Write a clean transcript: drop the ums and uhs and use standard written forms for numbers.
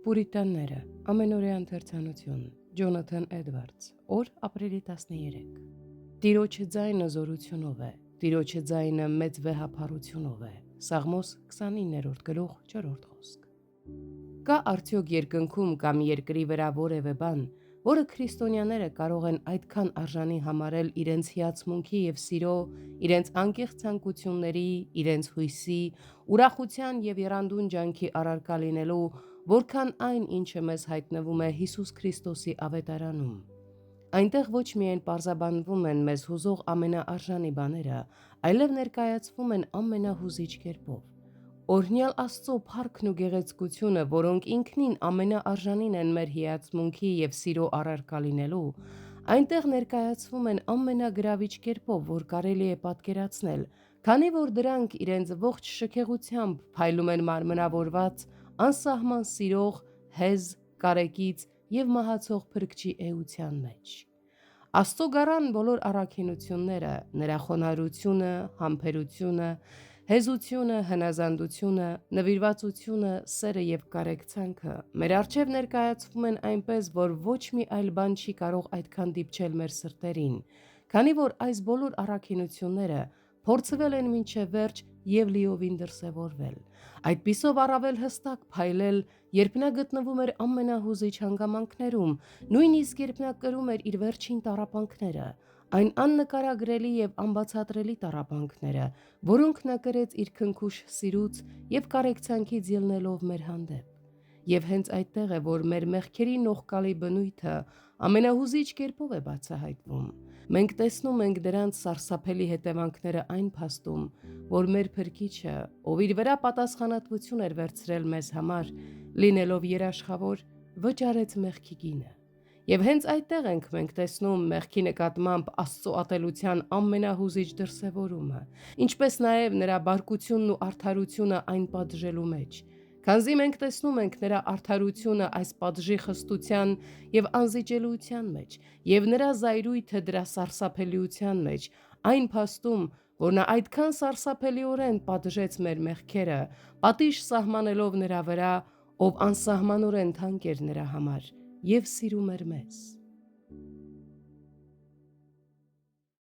Պուրիտանները, ամենօրյա ընթերցանություն, Ջոնաթան Էդվարդս, օր ապրիլի 13։ Տիրոջը ձայնը զորությունով է, Տիրոջը ձայնը մեծ վեհափառությունով է, Սաղմոս 29-րդ գլուխ 4-րդ խոսք։ Կա արդյոք երկնքում կամ երկրի վրա որևէ բան, որը քրիստոնյաները կարող են այդքան արժանի համարել իրենց հիացմունքի և սիրո, իրենց անկեղծ ցանկությունների, իրենց հույսի, ուրախության և եռանդուն ջանքի առարկա լինելու, որքան այն, ինչը մեզ հայտնվում է Հիսուս Քրիստոսի ավետարանում։ Այնտեղ ոչ միայն պարզաբանվում են մեզ հուզող ամենաարժանի բաները, այլև ներկայացվում են ամենահուզիչ կերպով։ Օրհնյալ Աստծո փառքն ու գեղեցկությունը, որոնք ինքնին ամենաարժանին են մեր հիացմունքի և սիրո առարկա լինելու, այնտեղ ներկայացվում են ամենագրավիչ կերպով, որ կարելի է պատկերացնել, քանի որ դրանք իրենց ողջ շքեղությամբ փայլում են մարմնավորված, անսահման սիրող, հեզ, կարեկից և մահացող Փրկչի էության մեջ։ Աստծո գառան բոլոր առաքինությունները, նրա խոնարհությունը, համբերությունը, հեզությունը, հնազանդությունը, նվիրվածությունը, սերը և կարեկցանքը մեր առջև ներկայացվում են այնպես, որ ոչ մի այլ բան չի կարող այդքան դիպչել մեր սրտերին, քանի որ այս բոլոր առաքինությունները փորձվել են մինչև վերջ և լիովին դրսևորվել, այդպիսով առավել հստակ փայլել, երբ նա գտնվում էր ամենահուզիչ հանգամանքներում, նույնիսկ երբ նա կրում էր իր վերջին տառապանքները, այն աննկարագրելի և անբացատրելի տառապանքները, որոնք նա կրեց իր քնքուշ սիրուց և կարեկցանքից ելնելով մեր հանդեպ։ Եվ հենց այդտեղ է, որ մեր մեղքերի նողկալի բնույթը ամենահուզիչ կերպով է բացահայտվում։ Մենք տեսնում ենք դրանց սարսափելի հետևանքները այն փաստում, որ մեր Փրկիչը, ով իր վրա պատասխանատվություն էր վերցրել մեզ համար, լինելով երաշխավոր, վճարեց մեղքի գինը։ Եվ հենց այդտեղ ենք մենք տեսնում մեղքի նկատմամբ Աստծո ատելության ամենահուզիչ դրսևորումը, ինչպես նաև նրա բարկությունն ու արդարությունը այն պատժելու մեջ, քանզի մենք տեսնում ենք նրա արդարությունը այս պատժի խստության և անզիջելիության մեջ, և նրա զայրույթը դրա սարսափելիության մեջ, այն փաստում, որ նա այդքան սարսափելիորեն պատժեց մեր մեղքերը, պատիժ սահմանելով նրա վրա, ով անսահմանորեն թանկ էր նրա համար և սիրում էր մեզ։